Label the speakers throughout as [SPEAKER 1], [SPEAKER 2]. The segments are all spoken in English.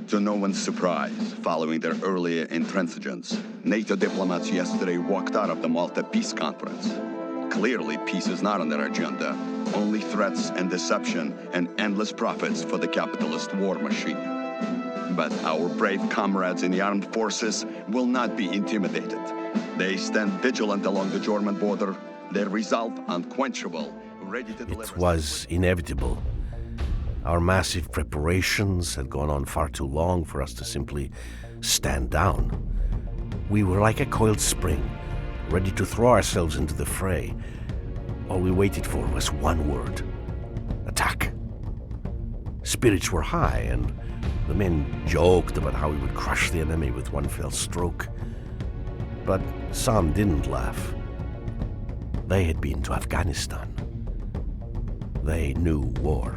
[SPEAKER 1] To no one's surprise, following their earlier intransigence, NATO diplomats yesterday walked out of the Malta Peace Conference. Clearly, peace is not on their agenda. Only threats and deception and endless profits for the capitalist war machine. But our brave comrades in the armed forces will not be intimidated. They stand vigilant along the German border, their resolve unquenchable, ready to deliver...
[SPEAKER 2] It was inevitable. Our massive preparations had gone on far too long for us to simply stand down. We were like a coiled spring, ready to throw ourselves into the fray. All we waited for was one word: attack. Spirits were high, and the men joked about how we would crush the enemy with one fell stroke. But some didn't laugh. They had been to Afghanistan. They knew war.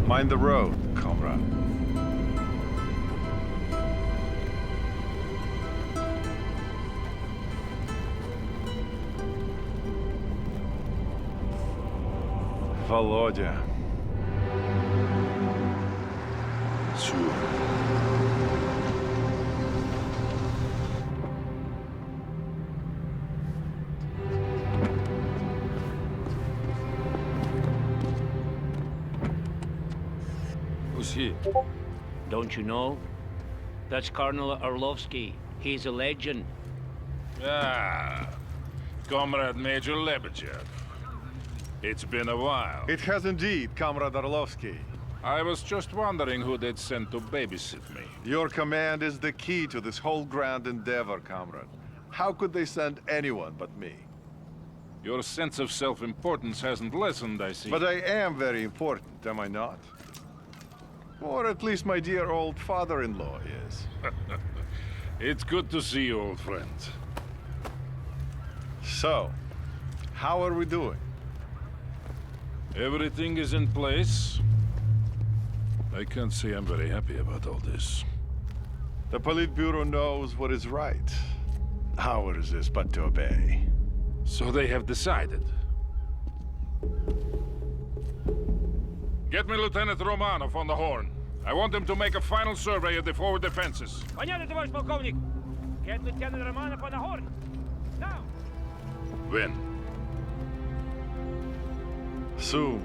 [SPEAKER 3] Mind the road, comrade. Володя. Чу.
[SPEAKER 4] Who's he?
[SPEAKER 5] Don't you know? That's Colonel Orlovsky. He's a legend.
[SPEAKER 4] Ah, Comrade Major Lebedev. It's been a while.
[SPEAKER 3] It has indeed, Comrade Orlovsky.
[SPEAKER 4] I was just wondering who they'd sent to babysit me.
[SPEAKER 3] Your command is the key to this whole grand endeavor, comrade. How could they send anyone but me?
[SPEAKER 4] Your sense of self-importance hasn't lessened, I see.
[SPEAKER 3] But I am very important, am I not? Or at least my dear old father-in-law is.
[SPEAKER 4] It's good to see you, old friend.
[SPEAKER 3] So, how are we doing?
[SPEAKER 4] Everything is in place. I can't say I'm very happy about all this.
[SPEAKER 3] The Politburo knows what is right. Ours is but to obey.
[SPEAKER 4] So they have decided. Get me Lieutenant Romanov on the horn. I want him to make a final survey of the forward defenses.
[SPEAKER 5] Понятно, товарищ полковник. Get Lieutenant Romanov on the horn. Now.
[SPEAKER 4] When?
[SPEAKER 3] Soon.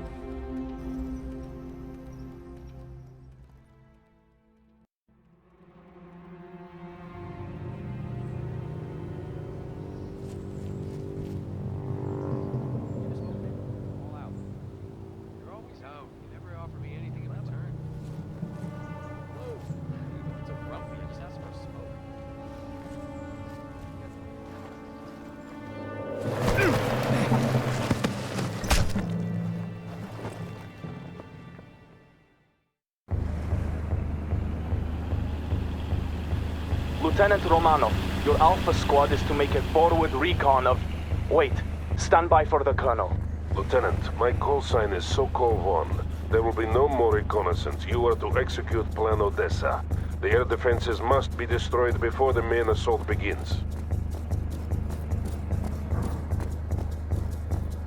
[SPEAKER 6] Lieutenant Romanov, your Alpha squad is to make a forward recon of... Wait, stand by for the Colonel.
[SPEAKER 7] Lieutenant, my call sign is Sokol 1. There will be no more reconnaissance. You are to execute Plan Odessa. The air defenses must be destroyed before the main assault begins.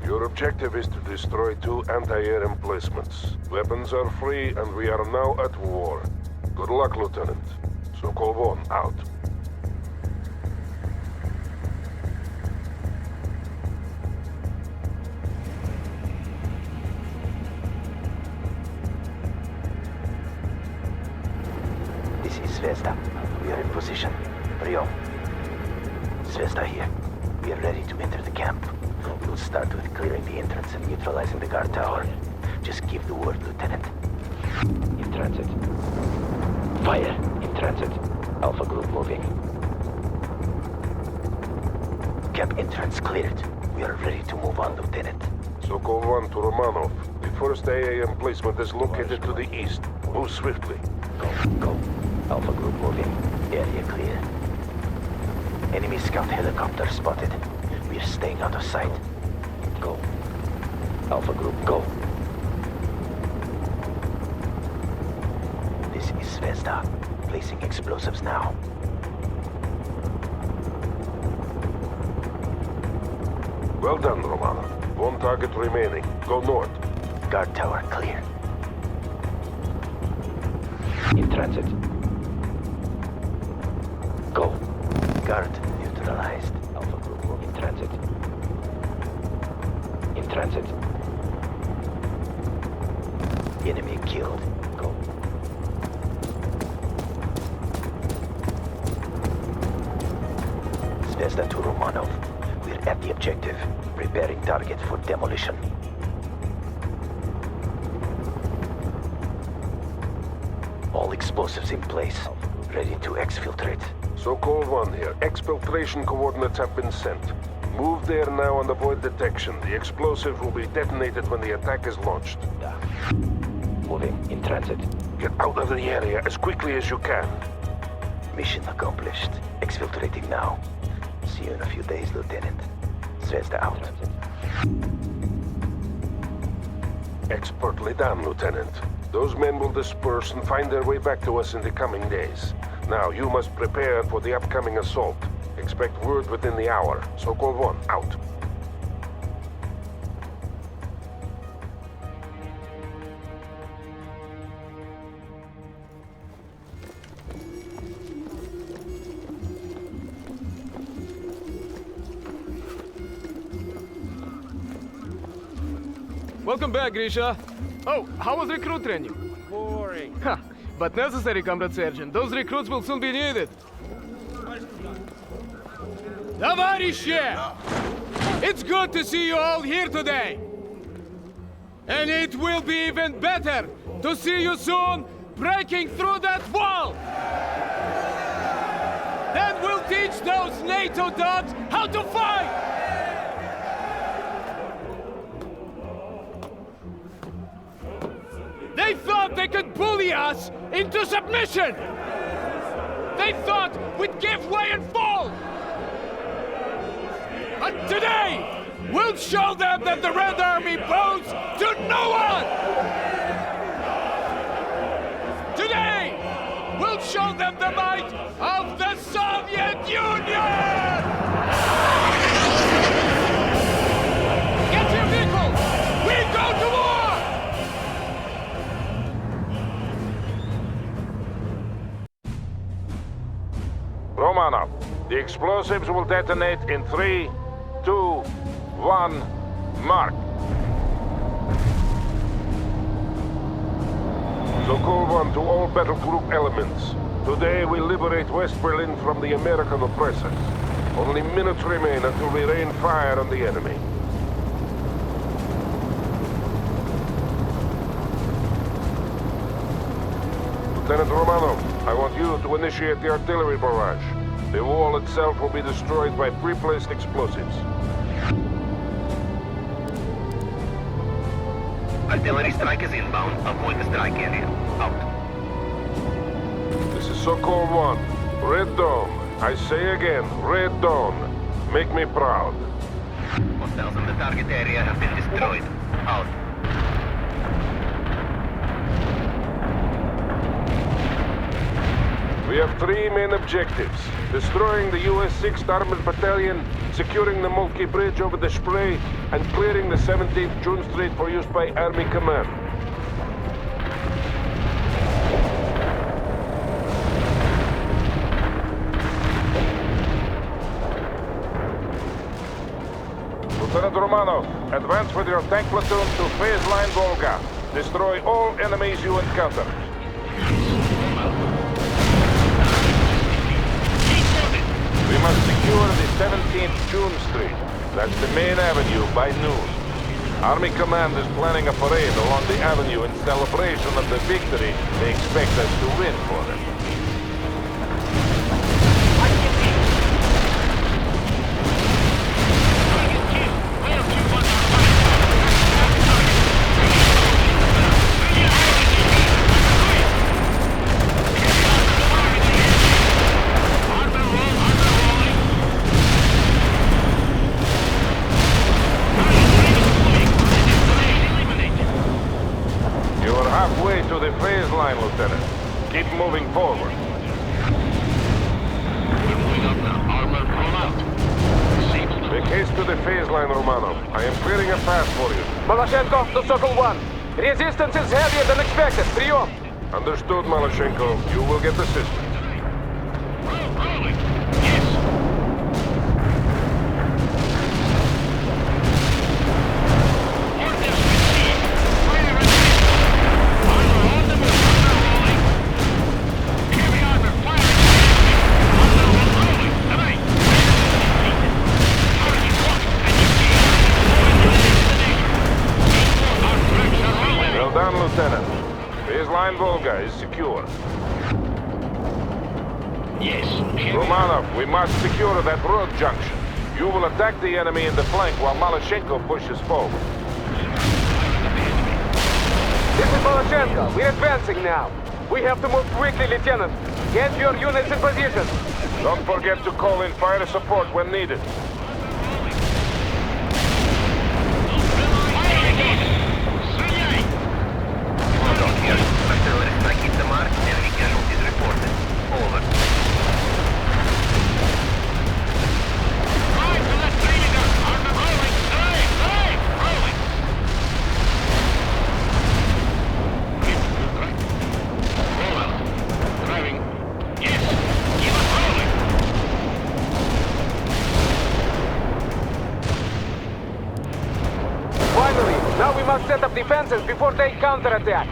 [SPEAKER 7] Your objective is to destroy 2 anti-air emplacements. Weapons are free and we are now at war. Good luck, Lieutenant. Sokol 1, out.
[SPEAKER 8] This is Zvezda. We are in position. Rio. Zvezda here. We are ready to enter the camp. We will start with clearing the entrance and neutralizing the guard tower. Just give the word, Lieutenant. In transit. Fire! In transit. Alpha group moving. Camp entrance cleared. We are ready to move on, Lieutenant.
[SPEAKER 7] Sokol 1 to Romanov. The first AA emplacement is located to the east. Move swiftly.
[SPEAKER 8] Go. Alpha group moving. Area clear. Enemy scout helicopter spotted. We are staying out of sight. Go. Alpha group, go. This is Zvezda. Placing explosives now.
[SPEAKER 7] Well done, Romanov. One target remaining. Go north.
[SPEAKER 8] Guard tower clear. In transit. Go. Guard neutralized. Alpha group move in transit. In transit. Enemy killed. Go. Zvezda to Romanov. We're at the objective. Preparing target for demolition. All explosives in place. Ready to exfiltrate.
[SPEAKER 7] Sokol 1 here. Exfiltration coordinates have been sent. Move there now and avoid detection. The explosive will be detonated when the attack is launched.
[SPEAKER 8] Moving in transit.
[SPEAKER 7] Get out of the area as quickly as you can.
[SPEAKER 8] Mission accomplished. Exfiltrating now. See you in a few days, Lieutenant. Zvezda out.
[SPEAKER 7] Expertly done, Lieutenant. Those men will disperse and find their way back to us in the coming days. Now, you must prepare for the upcoming assault. Expect word within the hour. Sokol 1, out.
[SPEAKER 9] Welcome back, Grisha. Oh, how was recruit training?
[SPEAKER 3] Boring.
[SPEAKER 9] Ha, but necessary, Comrade Sergeant. Those recruits will soon be needed. Товарищи! It's good to see you all here today. And it will be even better to see you soon breaking through that wall. Then we'll teach those NATO dogs how to fight. They thought they could bully us into submission! They thought we'd give way and fall! But today, we'll show them that the Red Army bows to no one! Today, we'll show them the might of the Soviet Union! Get your vehicles! We go to war!
[SPEAKER 7] Romanov, the explosives will detonate in 3, 2, 1, mark. Sokol 1 to all battle group elements. Today we liberate West Berlin from the American oppressors. Only minutes remain until we rain fire on the enemy. Lieutenant Romanov, I want you to initiate the artillery barrage. The wall itself will be destroyed by pre-placed explosives.
[SPEAKER 10] Artillery strike is inbound. Avoid the strike area. Out.
[SPEAKER 7] This is Sokol 1. Red Dawn. I say again, Red Dawn. Make me proud.
[SPEAKER 10] Hostiles in the target area have been destroyed. Out.
[SPEAKER 7] We have 3 main objectives. Destroying the US 6th Armored Battalion, securing the Moltke Bridge over the Spree, and clearing the 17th June Street for use by Army Command. Romanov, advance with your tank platoon to phase line Volga. Destroy all enemies you encounter. We must secure the 17th June Street. That's the main avenue by noon. Army Command is planning a parade along the avenue in celebration of the victory they expect us to win for them. Halfway to the phase line, Lieutenant. Keep moving forward.
[SPEAKER 10] We're moving up now. Armor roll out.
[SPEAKER 7] Make haste to the phase line, Romanov. I am clearing a path for you.
[SPEAKER 6] Maloshenko to Circle 1. Resistance is heavier than expected. Прием.
[SPEAKER 7] Understood, Maloshenko. You will get assistance.
[SPEAKER 10] Rolling. Yes. Orders received. Fire and armor on the move. Armor rolling. Heavy armor fire. Armor rolling. Tonight. Target locked and engaged. Our tracks are rolling.
[SPEAKER 7] Well done, Lieutenant. Phase line Volga is secure.
[SPEAKER 10] Yes.
[SPEAKER 7] Romanov, we must secure that road junction. You will attack the enemy in the flank while Maloshenko pushes forward.
[SPEAKER 6] This is Maloshenko. We're advancing now. We have to move quickly, Lieutenant. Get your units in position.
[SPEAKER 7] Don't forget to call in fire support when needed.
[SPEAKER 10] Hold on here. Artillery striking the mark. Enemy casualties reported. Over. Right to that training gun. Armor rolling. Drive! Rolling. Roll out. Driving. Yes. Keep us rolling.
[SPEAKER 6] Finally, now we must set up defenses before they counterattack.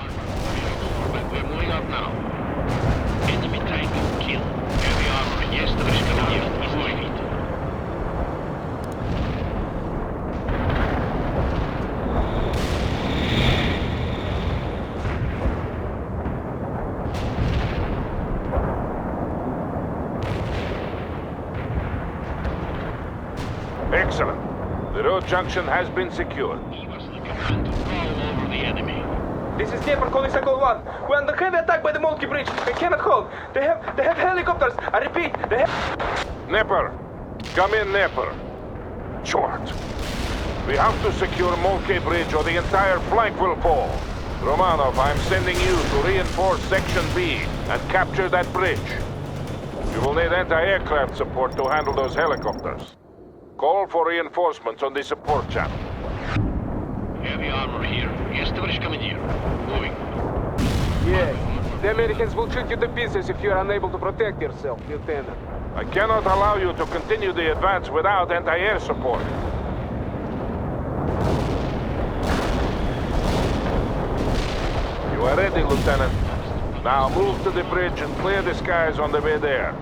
[SPEAKER 10] We're moving up now. Enemy tank kill. Heavy armor. Yes, the risk of is defeated.
[SPEAKER 7] Excellent. The road junction has been secured.
[SPEAKER 10] Give us the command to roll over the enemy.
[SPEAKER 6] This is Dnieper calling Circle 1. We're under heavy attack by the Moltke Bridge. We cannot hold. They have helicopters. I repeat, they have...
[SPEAKER 7] Nepper! Come in, Nepper. Short. We have to secure Moltke Bridge or the entire flank will fall. Romanov, I'm sending you to reinforce Section B and capture that bridge. You will need anti-aircraft support to handle those helicopters. Call for reinforcements on the support channel.
[SPEAKER 10] Heavy armor here. Yes, товарищ командир. Moving.
[SPEAKER 6] Yes. The Americans will shoot you to pieces if you are unable to protect yourself, Lieutenant.
[SPEAKER 7] I cannot allow you to continue the advance without anti-air support. You are ready, Lieutenant. Now move to the bridge and clear the skies on the way there.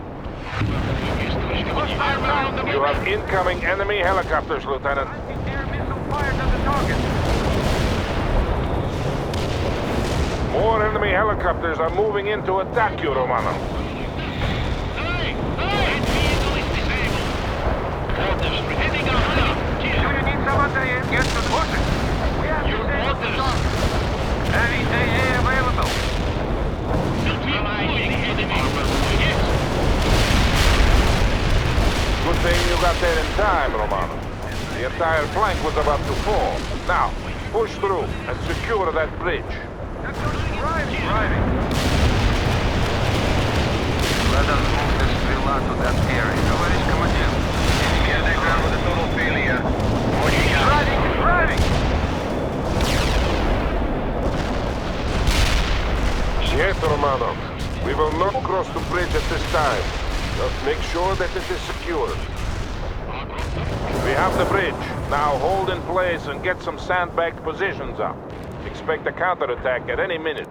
[SPEAKER 10] Yes, товарищ командир.
[SPEAKER 7] You have incoming enemy helicopters, Lieutenant. More enemy helicopters are moving in to attack you, Romanov.
[SPEAKER 10] Hey! That vehicle is disabled. Orders heading up now. You need someone to get to the horses. Your orders. Heavy AA available. Neutralizing enemy. Yes.
[SPEAKER 7] Good thing you got there in time, Romanov. The entire flank was about to fall. Now, push through and secure that bridge.
[SPEAKER 10] Driving. Let us move this Sтрела to that area. Товарищ командир. Enemy underground with a total failure. Driving.
[SPEAKER 7] Yes, Romanov. We will not cross the bridge at this time. Just make sure that it is secured. We have the bridge. Now hold in place and get some sandbagged positions up. Expect a counterattack at any minute.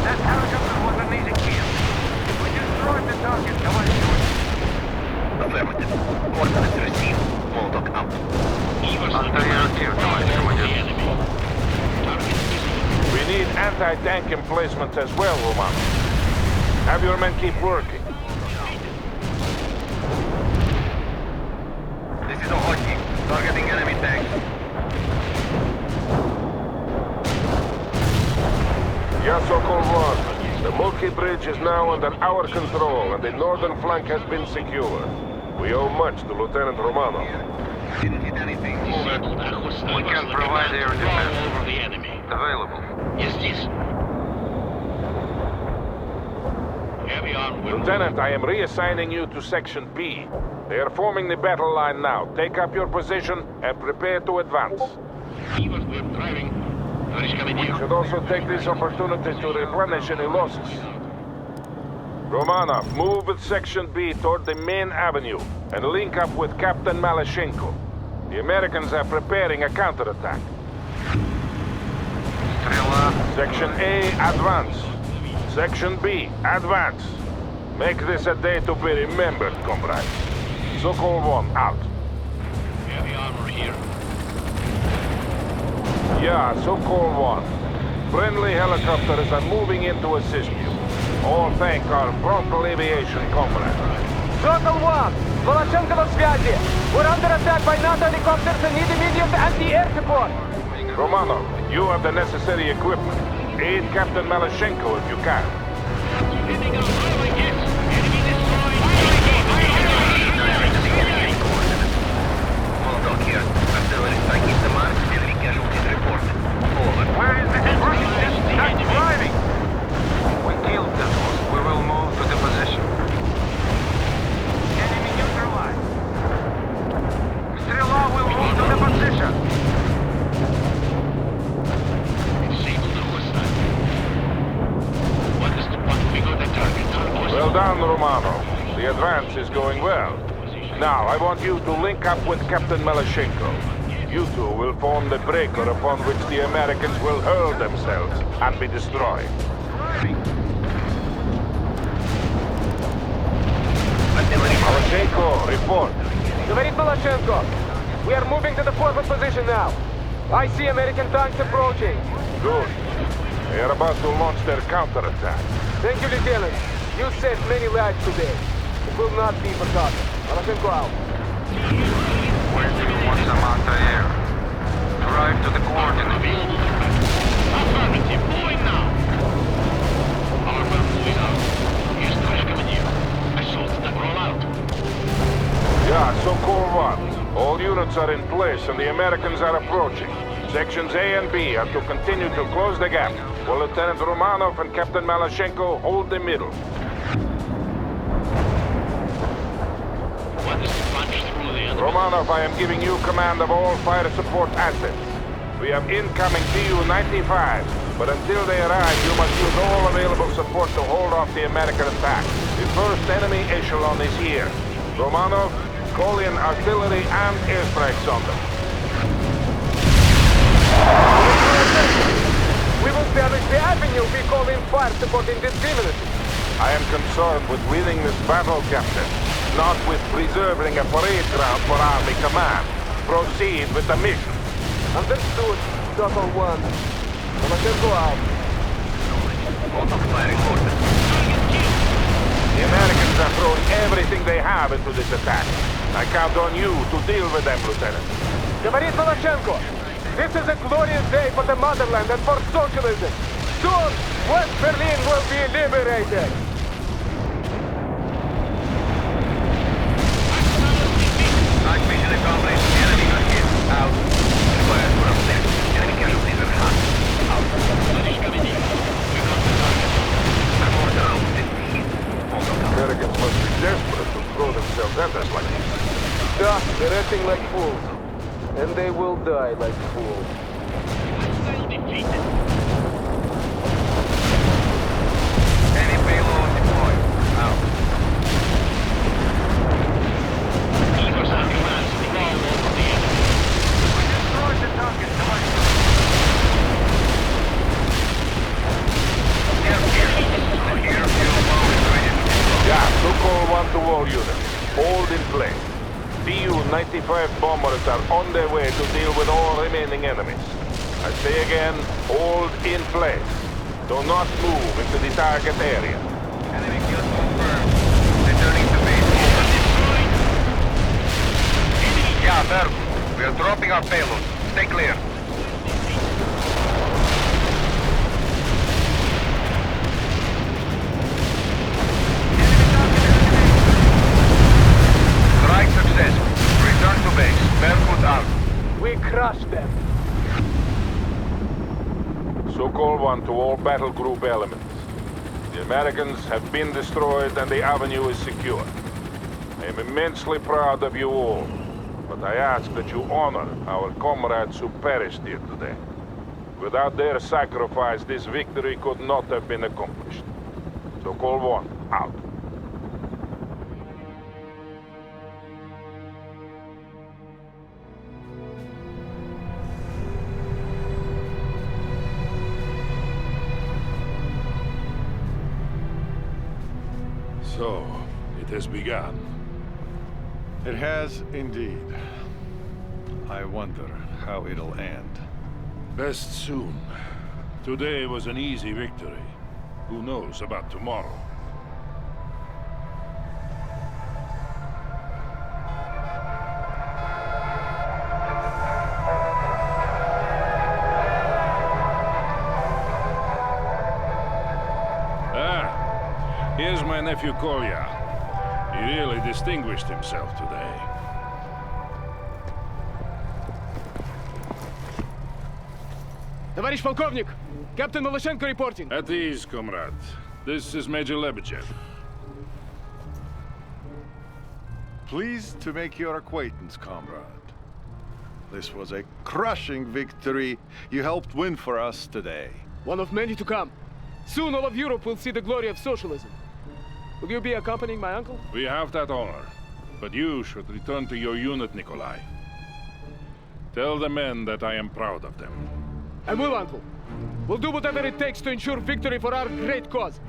[SPEAKER 10] That helicopter was an easy kill. We destroyed the target, товарищ.
[SPEAKER 8] Affirmative. Coordinates received. Molotov out.
[SPEAKER 7] We need anti-tank emplacements as well, Roman. Have your men keep working.
[SPEAKER 10] This is a hotkey. Targeting enemy tanks.
[SPEAKER 7] Yes, Sokol 1. The Mulki Bridge is now under our control and the northern flank has been secured. We owe much to Lieutenant Romano.
[SPEAKER 10] Didn't hit anything. We can provide air defense. Over the enemy. Available. Yes, this. Heavy arm.
[SPEAKER 7] Lieutenant, I am reassigning you to Section B. They are forming the battle line now. Take up your position and prepare to advance.
[SPEAKER 10] We're driving.
[SPEAKER 7] We should also take this opportunity to replenish any losses. Romanov, move with Section B toward the main avenue and link up with Captain Malashenko. The Americans are preparing a counterattack. Section A, advance. Section B, advance. Make this a day to be remembered, comrades. Sokol 1, out.
[SPEAKER 10] Heavy armor here.
[SPEAKER 7] Yeah, Sokol 1. Friendly helicopters are moving in to assist you. All thank our frontal aviation comrades.
[SPEAKER 6] Sokol 1! Voloshenko на связи! We're under attack by NATO helicopters and need immediate anti-air support!
[SPEAKER 7] Romanov, you have the necessary equipment. Aid Captain Malashenko if you can.
[SPEAKER 10] Hitting our highway, yes. Enemy destroyed.
[SPEAKER 8] Molotov here. Artillery strike hit the mark. Enemy casualties reported. Over.
[SPEAKER 10] Where is the Russian? Not driving. We killed them. We will move to the position. Enemy neutralized. Strela will move to the position.
[SPEAKER 7] Well done, Romano. The advance is going well. Now, I want you to link up with Captain Malashenko. You two will form the breaker upon which the Americans will hurl themselves and be destroyed. Malashenko, report.
[SPEAKER 6] Говорит Voloshenko. We are moving to the forward position now. I see American tanks approaching.
[SPEAKER 7] Good. They are about to launch their counterattack.
[SPEAKER 6] Thank you, Lieutenant. You saved many lives today. It will not be forgotten. Voloshenko out.
[SPEAKER 10] Where do you want some anti-air? Drive to the coordinates. Affirmative. Moving now. Armor moving out. Here's Crash Commander. Assault that roll out.
[SPEAKER 7] Yeah, Sokol 1. All units are in place and the Americans are approaching. Sections A and B are to continue to close the gap, while Lieutenant Romanov and Captain Malashenko hold the middle. Romanov, I am giving you command of all fire support assets. We have incoming Tu-95, but until they arrive, you must use all available support to hold off the American attack. The first enemy echelon is here. Romanov, call in artillery and airstrikes on them.
[SPEAKER 6] We will damage the avenue if we call in fire support indiscriminately.
[SPEAKER 7] I am concerned with winning this battle, Captain, not with preserving a parade ground for Army Command. Proceed with the mission.
[SPEAKER 6] Understood, Sokol 1. Voloshenko out.
[SPEAKER 7] The Americans are throwing everything they have into this attack. I count on you to deal with them, Lieutenant.
[SPEAKER 6] Говорит Voloshenko. This is a glorious day for the motherland and for socialism. Soon, West Berlin will be liberated.
[SPEAKER 10] Night mission accomplished. Enemy got hit. Out. Required for up there. Enemy casualties are hot. Out. British coming in. We got the target. Report out.
[SPEAKER 7] Americans must be desperate to throw themselves at us like this.
[SPEAKER 6] Yeah, they're acting like fools. And they will die like fools.
[SPEAKER 10] Any payload deployed. Out.
[SPEAKER 7] all units. Hold in place. Tu-95 bombers are on their way to deal with all remaining enemies. I say again, hold in place. Do not move into the target area.
[SPEAKER 10] Enemy kill confirmed. Returning to base. Yeah, Berg. We are dropping our payload. Stay clear. Strike successful. Return to base. Bergwood out.
[SPEAKER 6] We crushed them.
[SPEAKER 7] Sokol 1 to all battle group elements. The Americans have been destroyed and the avenue is secure. I am immensely proud of you all, but I ask that you honor our comrades who perished here today. Without their sacrifice, this victory could not have been accomplished. Sokol 1, out.
[SPEAKER 4] So, it has begun.
[SPEAKER 3] It has indeed. I wonder how it'll end.
[SPEAKER 4] Best soon. Today was an easy victory. Who knows about tomorrow? Here's my nephew Kolya. He really distinguished himself today.
[SPEAKER 9] Товарищ полковник! Captain Malyshenko reporting.
[SPEAKER 4] At ease, comrade. This is Major Lebedev.
[SPEAKER 3] Pleased to make your acquaintance, comrade. This was a crushing victory you helped win for us today.
[SPEAKER 9] One of many to come. Soon all of Europe will see the glory of socialism. Will you be accompanying my uncle?
[SPEAKER 4] We have that honor. But you should return to your unit, Nikolai. Tell the men that I am proud of them.
[SPEAKER 9] I will, uncle. We'll do whatever it takes to ensure victory for our great cause.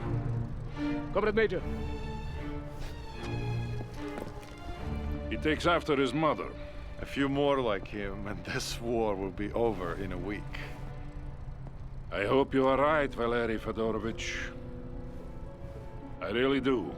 [SPEAKER 9] Comrade Major.
[SPEAKER 4] He takes after his mother.
[SPEAKER 3] A few more like him, and this war will be over in a week.
[SPEAKER 4] I hope you are right, Valery Fedorovich. I really do.